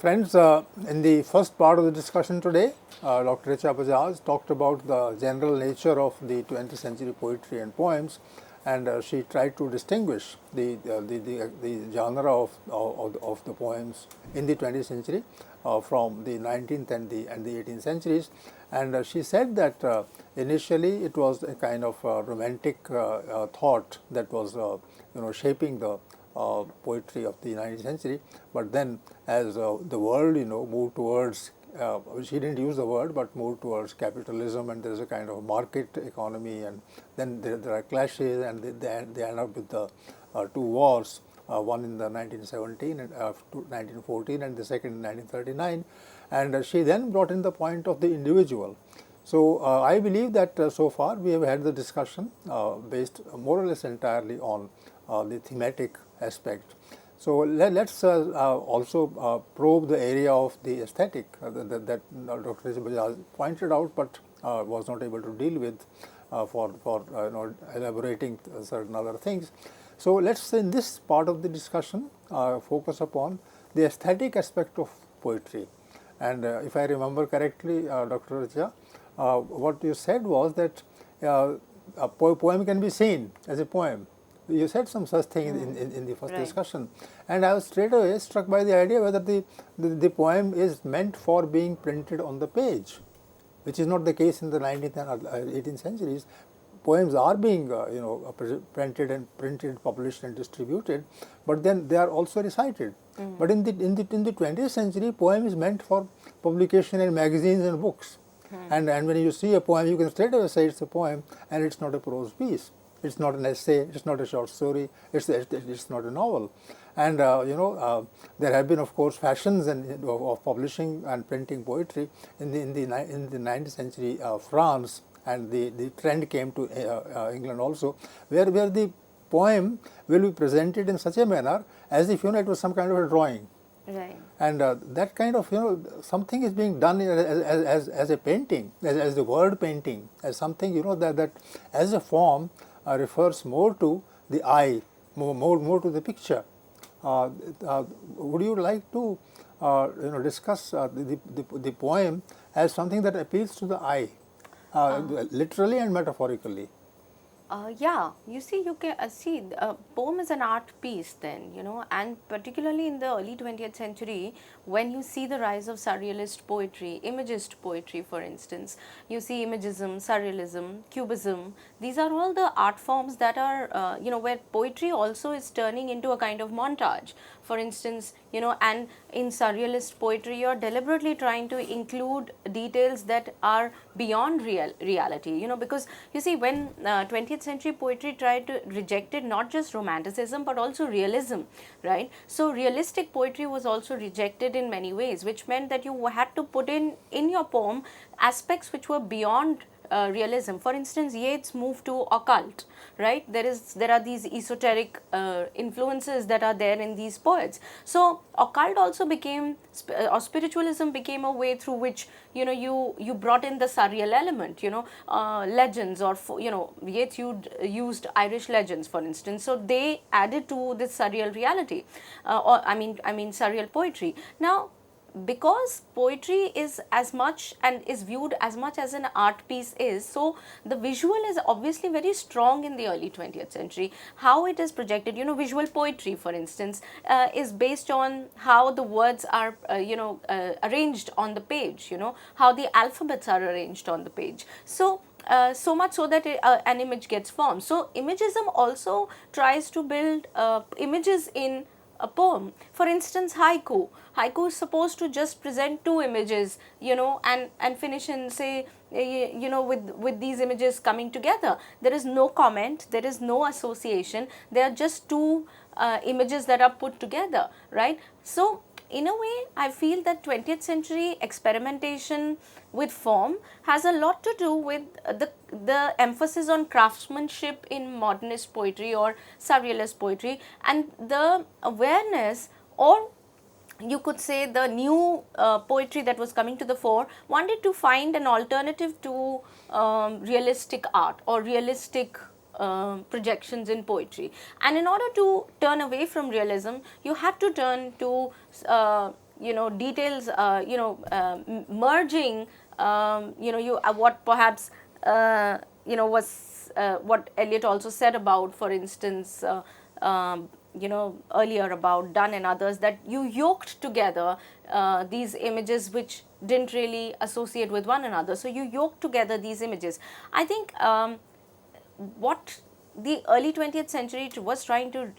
Friends, in the first part of the discussion today, Dr. Richa Bajaj talked about the general nature of the 20th century poetry and poems, and she tried to distinguish the genre of the poems in the 20th century from the 19th and the 18th centuries. And she said that initially it was a kind of romantic thought that was shaping the poetry of the 19th century, but then as the world moved towards, she didn't use the word, but moved towards capitalism, and there's a kind of market economy, and then there are clashes, and they end up with the two wars, one in the 1917 and 1914, and the second in 1939, and she then brought in the point of the individual. So I believe that so far we have had the discussion based more or less entirely on the thematic aspect. So let's also probe the area of the aesthetic that Dr. Bajaj pointed out, but was not able to deal with for elaborating certain other things. So let's, in this part of the discussion, focus upon the aesthetic aspect of poetry. And if I remember correctly, Dr. Richa, what you said was that a poem can be seen as a poem. You said some such thing in the first discussion, and I was straight away struck by the idea whether the poem is meant for being printed on the page, which is not the case in the 19th and 18th centuries. Poems are being printed, published, and distributed, but then they are also recited. But in the 20th century, poem is meant for publication in magazines and books. And when you see a poem, you can straight away say it's a poem, and it's not a prose piece. It's not an essay. It's not a short story. It's not a novel. And there have been, of course, fashions of publishing and printing poetry in the 19th century France, and the trend came to England also, where the poem will be presented in such a manner as if it was some kind of a drawing. Right. And that kind of something is being done as a painting, as the word painting, as something that as a form refers more to the eye, more to the picture. Would you like to discuss the poem as something that appeals to the eye, literally and metaphorically? Yeah, you see, you can see a poem is an art piece then, and particularly in the early 20th century, when you see the rise of surrealist poetry, imagist poetry, for instance, you see imagism, surrealism, cubism. These are all the art forms that are, where poetry also is turning into a kind of montage. For instance, and in surrealist poetry, you're deliberately trying to include details that are beyond reality, because you see, when 20th century poetry rejected not just romanticism but also realism, right? So realistic poetry was also rejected in many ways, which meant that you had to put in your poem aspects which were beyond realism. For instance, Yeats moved to occult, right? There are these esoteric influences that are there in these poets. So occult also became, or spiritualism became a way through which you brought in the surreal element, legends, or Yeats used Irish legends, for instance. So they added to this surreal reality, or I mean surreal poetry. Now, because poetry is as much and is viewed as much as an art piece is, so the visual is obviously very strong in the early 20th century. How it is projected, visual poetry, for instance, is based on how the words are, arranged on the page, how the alphabets are arranged on the page. So so much so that an image gets formed. So imagism also tries to build images in a poem. For instance, haiku. Haiku is supposed to just present two images, and finish in, say, with these images coming together. There is no comment, there is no association, they are just two images that are put together, right? So in a way, I feel that 20th century experimentation with form has a lot to do with the emphasis on craftsmanship in modernist poetry or surrealist poetry, and the awareness, or you could say the new poetry that was coming to the fore wanted to find an alternative to realistic art or realistic projections in poetry. And in order to turn away from realism, you had to turn to details, merging, what perhaps, was what Eliot also said about, for instance, earlier about Dunn and others, that you yoked together these images which didn't really associate with one another. So you yoked together these images. I think what the early 20th century was trying to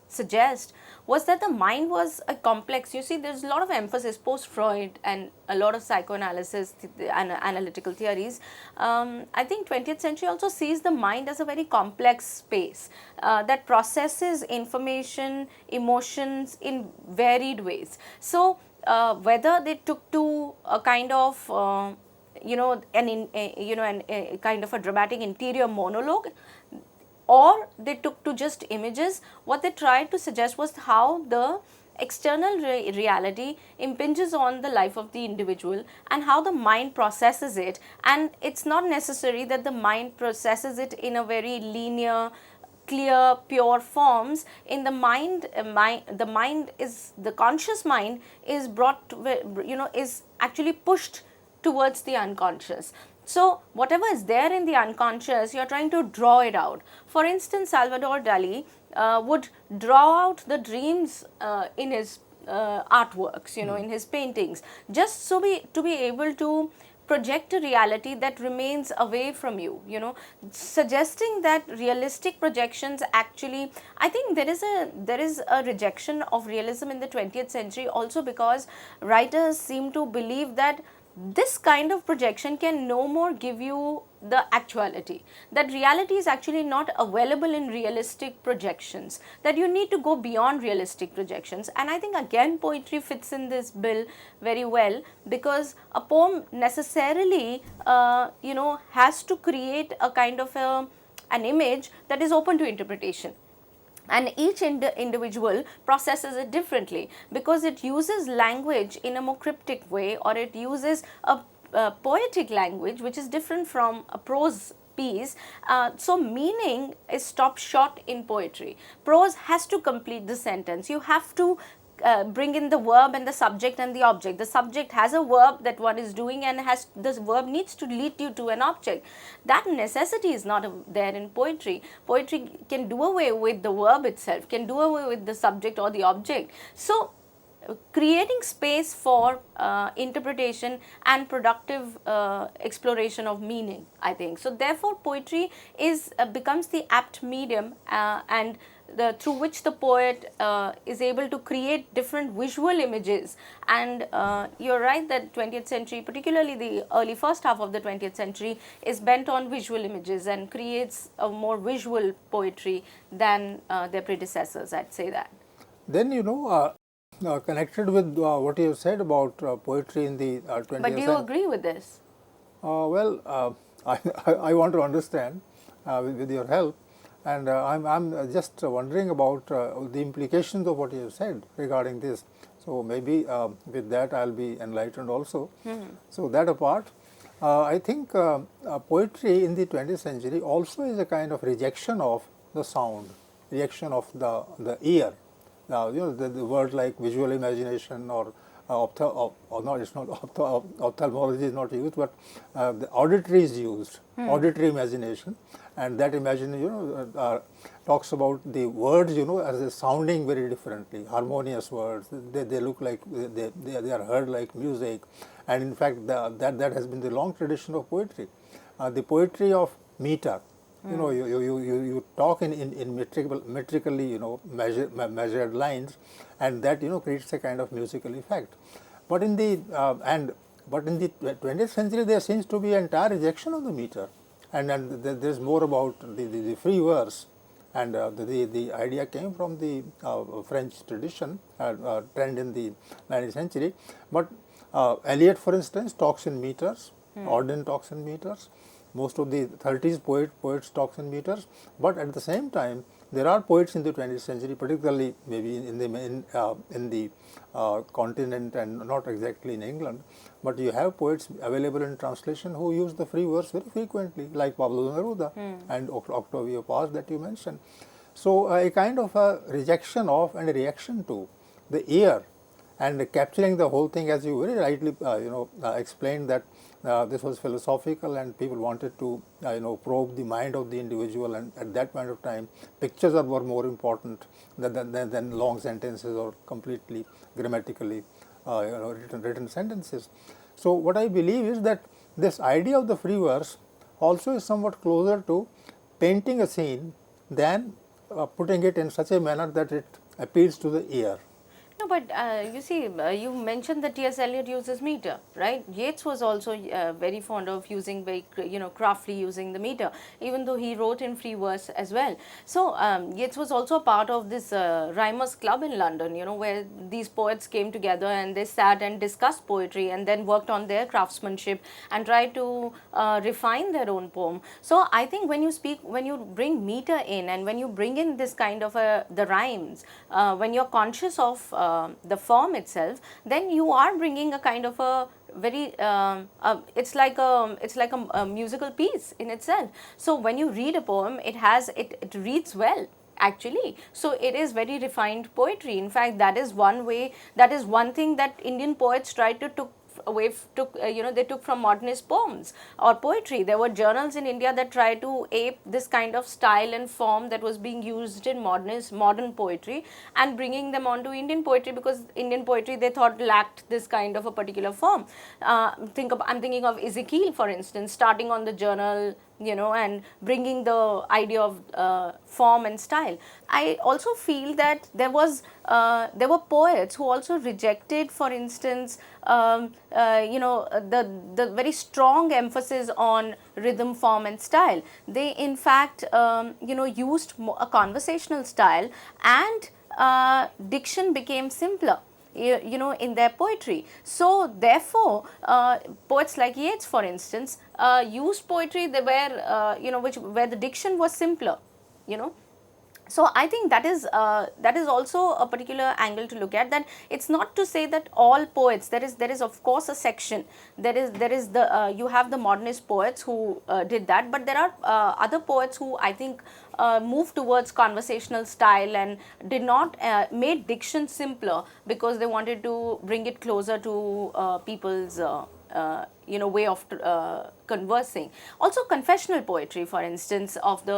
suggest was that the mind was a complex. You see, there's a lot of emphasis post-Freud and a lot of psychoanalysis and analytical theories. I think 20th century also sees the mind as a very complex space that processes information, emotions in varied ways. So whether they took to a kind of a kind of a dramatic interior monologue, or they took to just images, what they tried to suggest was how the external reality impinges on the life of the individual and how the mind processes it. And it's not necessary that the mind processes it in a very linear, clear, pure forms. In the mind, the conscious mind is brought to, is actually pushed towards the unconscious. So whatever is there in the unconscious, you are trying to draw it out. For instance, Salvador Dali would draw out the dreams in his artworks, in his paintings, just so to be able to project a reality that remains away from you, suggesting that realistic projections actually, I think there is a rejection of realism in the 20th century also, because writers seem to believe that this kind of projection can no more give you the actuality, that reality is actually not available in realistic projections, that you need to go beyond realistic projections. And I think again poetry fits in this bill very well, because a poem necessarily has to create a kind of an image that is open to interpretation. And each individual processes it differently, because it uses language in a more cryptic way, or it uses a poetic language which is different from a prose piece. So meaning is stopped short in poetry. Prose has to complete the sentence. You have to bring in the verb and the subject and the object. The subject has a verb that one is doing, and this verb needs to lead you to an object. That necessity is not there in poetry. Poetry can do away with the verb itself, can do away with the subject or the object. So creating space for interpretation and productive exploration of meaning, I think. So therefore poetry becomes the apt medium and through which the poet is able to create different visual images. And you're right that 20th century, particularly the early first half of the 20th century, is bent on visual images and creates a more visual poetry than their predecessors, I'd say that. Then connected with what you said about poetry in the 20th century. But do you agree with this? Well, I want to understand with your help, and I'm just wondering about the implications of what you have said regarding this. So maybe with that I'll be enlightened also. So that apart, I think poetry in the 20th century also is a kind of rejection of the sound, rejection of the ear. Now, the word like visual imagination or ophthalmology is not used, but the auditory is used, auditory imagination, and that imagination, talks about the words, as a sounding very differently, harmonious words. They look like they are heard like music, and in fact that has been the long tradition of poetry, the poetry of meter. You talk in metrically, measured lines, and that creates a kind of musical effect. But in the 20th century, there seems to be an entire rejection of the meter, and there's more about the free verse, and the idea came from the French tradition trend in the 19th century. But Eliot, for instance, talks in meters. Auden talks in meters. Most of the 30s poets talks in meters, but at the same time there are poets in the 20th century, particularly maybe in the continent and not exactly in England, but you have poets available in translation who use the free verse very frequently, like Pablo Neruda and Octavio Paz that you mentioned. So a kind of a rejection of and a reaction to the ear and capturing the whole thing, as you very rightly explained, that this was philosophical and people wanted to probe the mind of the individual, and at that point of time pictures were more important than long sentences or completely grammatically written sentences. So what I believe is that this idea of the free verse also is somewhat closer to painting a scene than putting it in such a manner that it appeals to the ear. No, but you see, you mentioned that T.S. Eliot uses meter, right? Yeats was also very fond of using very, craftily using the meter, even though he wrote in free verse as well. So Yeats was also a part of this rhymers club in London, where these poets came together and they sat and discussed poetry and then worked on their craftsmanship and tried to refine their own poem. So I think when you bring meter in and when you bring in this kind of the rhymes, when you're conscious of the form itself, then you are bringing a kind of a very it's like a musical piece in itself. So when you read a poem, it reads well actually. So it is very refined poetry. In fact, that is one thing that Indian poets tried to they took from modernist poems or poetry. There were journals in India that tried to ape this kind of style and form that was being used in modern poetry and bringing them onto Indian poetry, because Indian poetry they thought lacked this kind of a particular form. I'm thinking of Ezekiel, for instance, starting on the journal, and bringing the idea of form and style. I also feel that there were poets who also rejected, for instance, the very strong emphasis on rhythm, form and style. They in fact used a conversational style, and diction became simpler in their poetry. So therefore poets like Yeats, for instance, used poetry where the diction was simpler. So I think that is also a particular angle to look at, that it's not to say that all poets, there is of course a section, there is the you have the modernist poets who did that, but there are other poets who I think moved towards conversational style and did not made diction simpler because they wanted to bring it closer to people's way of conversing. Also confessional poetry, for instance, of the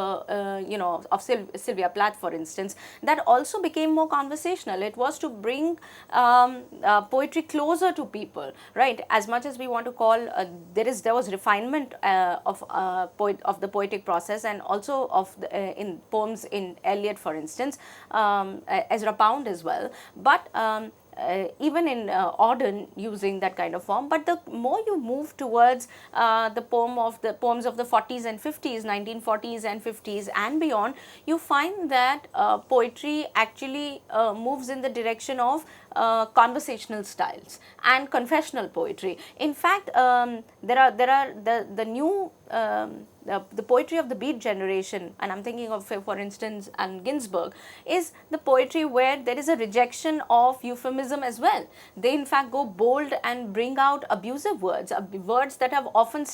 of Sylvia Plath, for instance, that also became more conversational. It was to bring poetry closer to people, right? As much as we want to call there was refinement of the poetic process, and also of in poems in Eliot, for instance, Ezra Pound as well, but even in Auden using that kind of form. But the more you move towards the poems of the 40s and 50s, 1940s and 50s and beyond, you find that poetry actually moves in the direction of conversational styles and confessional poetry. In fact, there are the new the poetry of the Beat generation, and I'm thinking of, for instance, and Ginsberg, is the poetry where there is a rejection of euphemism as well. They in fact go bold and bring out abusive words, words that have often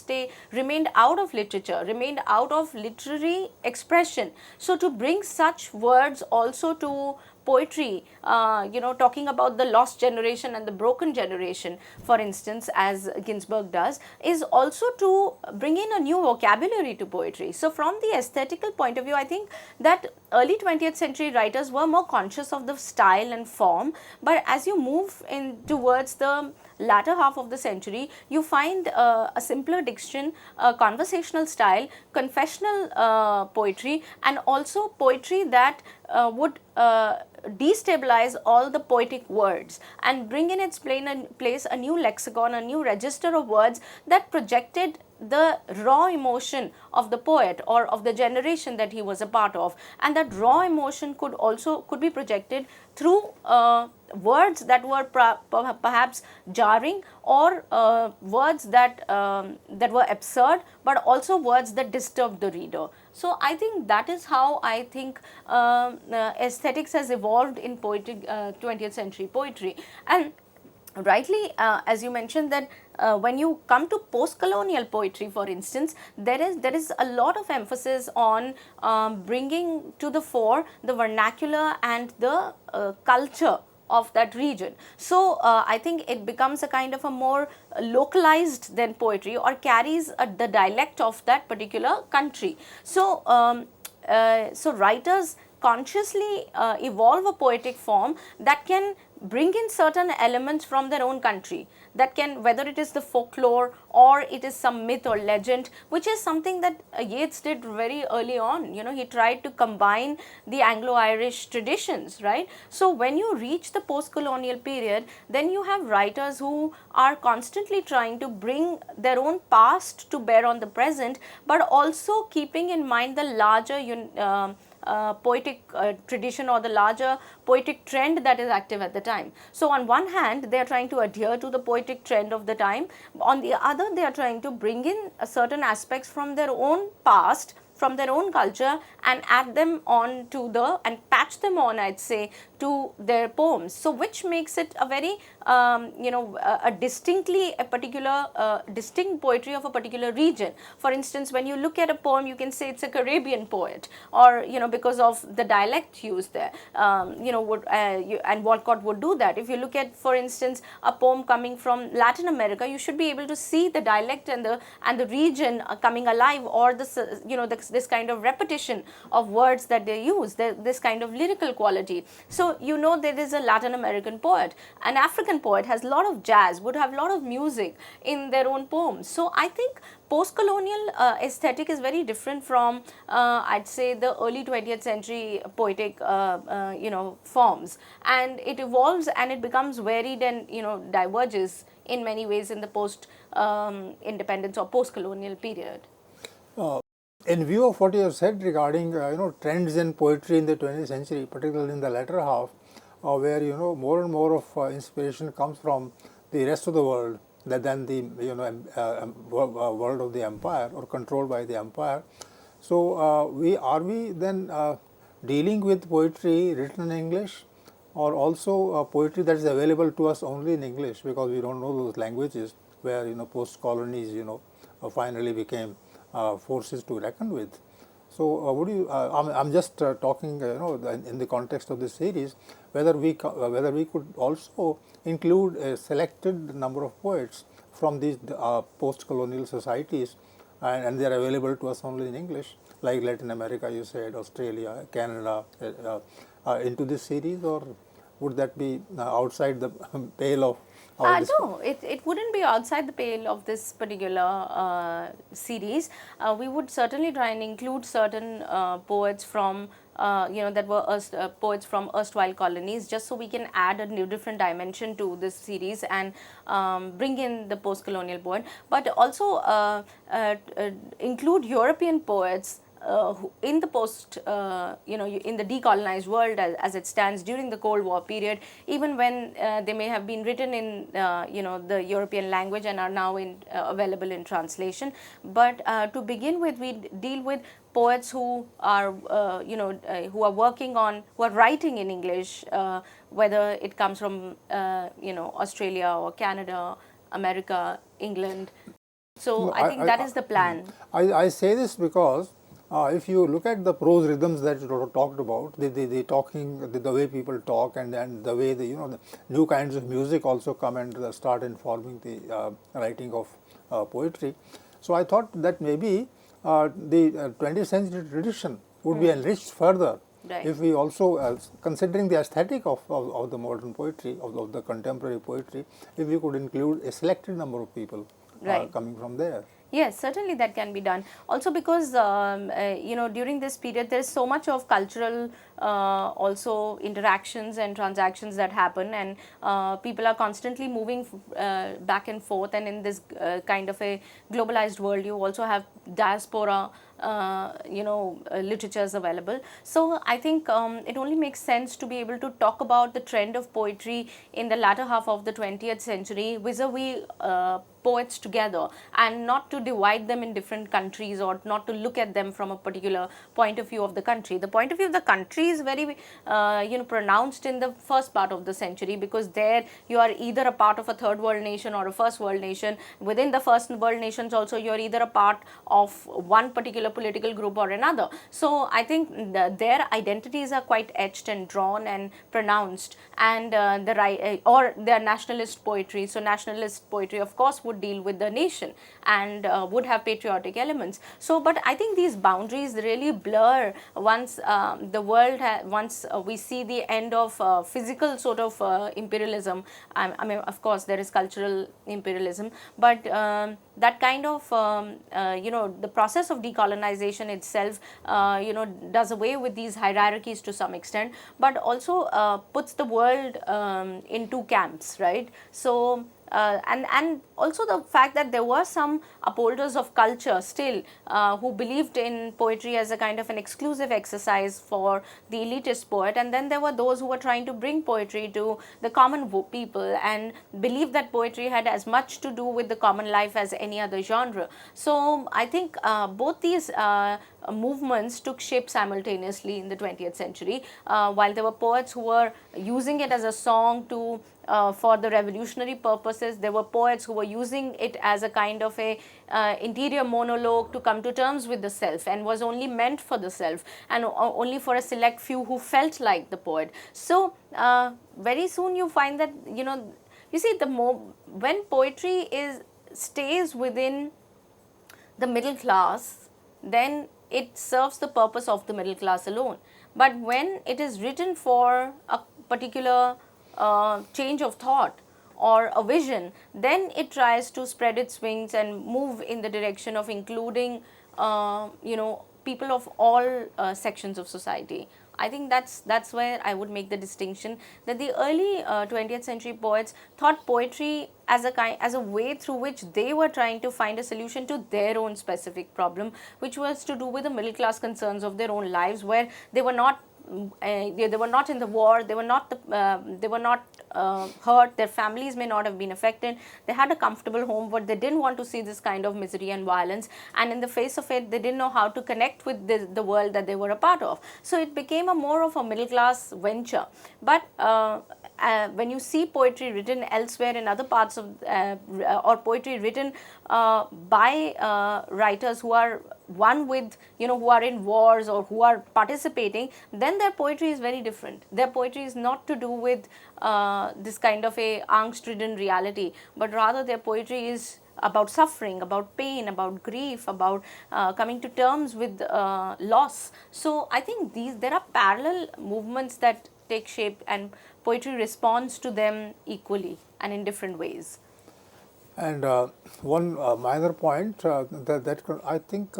remained out of literature, remained out of literary expression. So to bring such words also to poetry, talking about the lost generation and the broken generation, for instance, as Ginsberg does, is also to bring in a new vocabulary to poetry. So from the aesthetical point of view, I think that early 20th century writers were more conscious of the style and form, but as you move in towards the latter half of the century, you find a simpler diction, conversational style, confessional poetry, and also poetry that would destabilize all the poetic words and bring in its place a new lexicon, a new register of words that projected the raw emotion of the poet or of the generation that he was a part of, and that raw emotion could be projected through words that were perhaps jarring, or words that were absurd, but also words that disturbed the reader. So I think that is how I think aesthetics has evolved in 20th century poetry. And rightly, as you mentioned, that when you come to post-colonial poetry, for instance, there is a lot of emphasis on bringing to the fore the vernacular and the culture of that region. So I think it becomes a kind of a more localized than poetry, or carries the dialect of that particular country. So so writers consciously evolve a poetic form that can bring in certain elements from their own country, that can, whether it is the folklore or it is some myth or legend, which is something that Yeats did very early on. You know, he tried to combine the Anglo-Irish traditions, right? So when you reach the post-colonial period, then you have writers who are constantly trying to bring their own past to bear on the present, but also keeping in mind the larger poetic tradition, or the larger poetic trend that is active at the time. So on one hand, they are trying to adhere to the poetic trend of the time. On the other, they are trying to bring in certain aspects from their own past, from their own culture, and add them on to the, and patch them on, I'd say, to their poems. So which makes it a very a distinctly a particular distinct poetry of a particular region. For instance, when you look at a poem, you can say it's a Caribbean poet, or because of the dialect used there. And Walcott would do that. If you look at, for instance, a poem coming from Latin America, you should be able to see the dialect and the region coming alive, or this kind of repetition of words that they use, this kind of lyrical quality. So there is a Latin American poet, an African poet has a lot of jazz, would have a lot of music in their own poems. So I think post-colonial aesthetic is very different from I'd say the early 20th century poetic forms, and it evolves and it becomes varied and diverges in many ways in the post independence or post-colonial period. In view of what you have said regarding trends in poetry in the 20th century, particularly in the latter half, where more and more of inspiration comes from the rest of the world than the world of the empire, or controlled by the empire. So are we then dealing with poetry written in English, or also poetry that is available to us only in English, because we don't know those languages where post colonies finally became forces to reckon with. So would you? I'm just talking, in the context of this series, whether we could also include a selected number of poets from these post-colonial societies, and they are available to us only in English, like Latin America, you said, Australia, Canada, into this series, or would that be outside the pale of? No, it wouldn't be outside the pale of this particular series. We would certainly try and include certain poets from that were poets from erstwhile colonies, just so we can add a new different dimension to this series and bring in the post-colonial poet, but also include European poets in the post, in the decolonized world as it stands during the Cold War period, even when they may have been written in the European language and are now available in translation. But to begin with, we deal with poets who are who are writing in English, whether it comes from Australia or Canada, America, England. So I think that is the plan. I say this because if you look at the prose rhythms that you talked about, the talking, the way people talk, and the way the new kinds of music also come and start informing the writing of poetry. So I thought that maybe the 20th century tradition would be enriched further, right, if we also, considering the aesthetic of the modern poetry, of the contemporary poetry, if we could include a selected number of people coming from there. Yes, certainly that can be done. Also because, during this period, there is so much of cultural also interactions and transactions that happen, and people are constantly moving back and forth, and in this kind of a globalized world, you also have diaspora literatures available. So I think it only makes sense to be able to talk about the trend of poetry in the latter half of the 20th century vis-a-vis poets together and not to divide them in different countries or not to look at them from a particular point of view of the country. The point of view of the country is very pronounced in the first part of the century, because there you are either a part of a third world nation or a first world nation. Within the first world nations also, you are either a part of one particular political group or another. So I think their identities are quite etched and drawn and pronounced, and or their nationalist poetry. So nationalist poetry of course would deal with the nation and would have patriotic elements. So but I think these boundaries really blur once the world once we see the end of physical sort of imperialism. I mean, of course there is cultural imperialism, but that kind of the process of decolonization itself does away with these hierarchies to some extent, but also puts the world in two camps, right? So and also the fact that there were some upholders of culture still who believed in poetry as a kind of an exclusive exercise for the elitist poet, and then there were those who were trying to bring poetry to the common people and believed that poetry had as much to do with the common life as any other genre. So I think both these movements took shape simultaneously in the 20th century. While there were poets who were using it as a song to for the revolutionary purposes, there were poets who were using it as a kind of a interior monologue to come to terms with the self, and was only meant for the self and only for a select few who felt like the poet. So very soon you find that you see when poetry stays within the middle class, then it serves the purpose of the middle class alone. But when it is written for a particular change of thought or a vision, then it tries to spread its wings and move in the direction of including people of all sections of society. I think that's where I would make the distinction that the early 20th century poets thought poetry as a way through which they were trying to find a solution to their own specific problem, which was to do with the middle class concerns of their own lives, where they were not they were not in the war, they were not hurt, their families may not have been affected, they had a comfortable home, but they didn't want to see this kind of misery and violence, and in the face of it they didn't know how to connect with the world that they were a part of. So it became a more of a middle class venture. But when you see poetry written elsewhere in other parts of or poetry written by writers who are one with who are in wars or who are participating, then their poetry is very different. Their poetry is not to do with this kind of a angst-ridden reality, but rather their poetry is about suffering, about pain, about grief, about coming to terms with loss. So I think there are parallel movements that take shape, and poetry responds to them equally and in different ways. And one minor point I think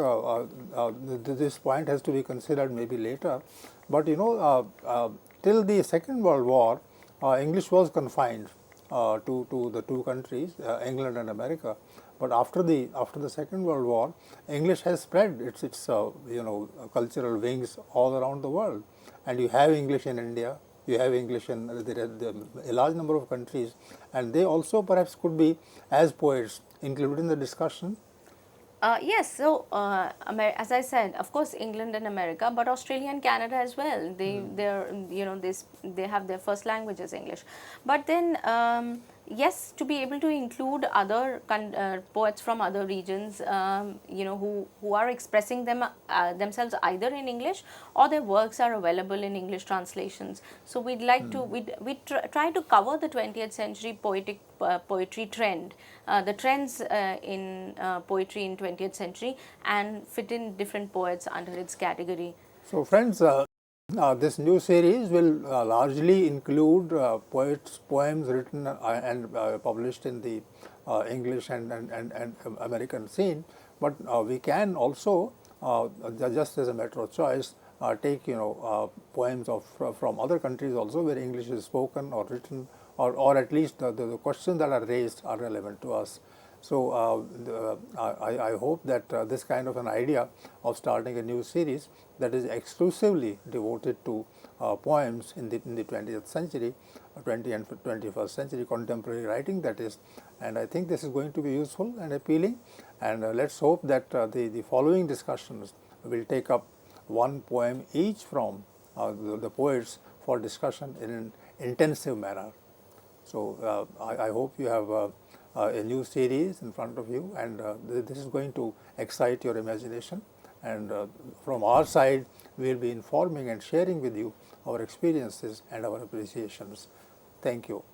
this point has to be considered maybe later, but till the Second World War, English was confined to the two countries, England and America. But after the Second World War, English has spread its cultural wings all around the world, and you have English in India. You have English in a large number of countries, and they also perhaps could be, as poets, included in the discussion. Yes, so as I said, of course, England and America, but Australia and Canada as well. They have their first language as English, but then yes, to be able to include other poets from other regions, who are expressing themselves either in English or their works are available in English translations. So we'd like to we try to cover the 20th century poetry trend, the trends in poetry in 20th century, and fit in different poets under its category. So friends, this new series will largely include poems written and published in the English and American scene, but we can also, just as a matter of choice, take poems from other countries also where English is spoken or written, or at least the questions that are raised are relevant to us. So I hope that this kind of an idea of starting a new series that is exclusively devoted to poems in the 20th century 20th and 21st century contemporary writing, that is, and I think this is going to be useful and appealing, and let's hope that the following discussions will take up one poem each from the poets for discussion in an intensive manner. So I hope you have a new series in front of you, and this is going to excite your imagination, and from our side we will be informing and sharing with you our experiences and our appreciations. Thank you.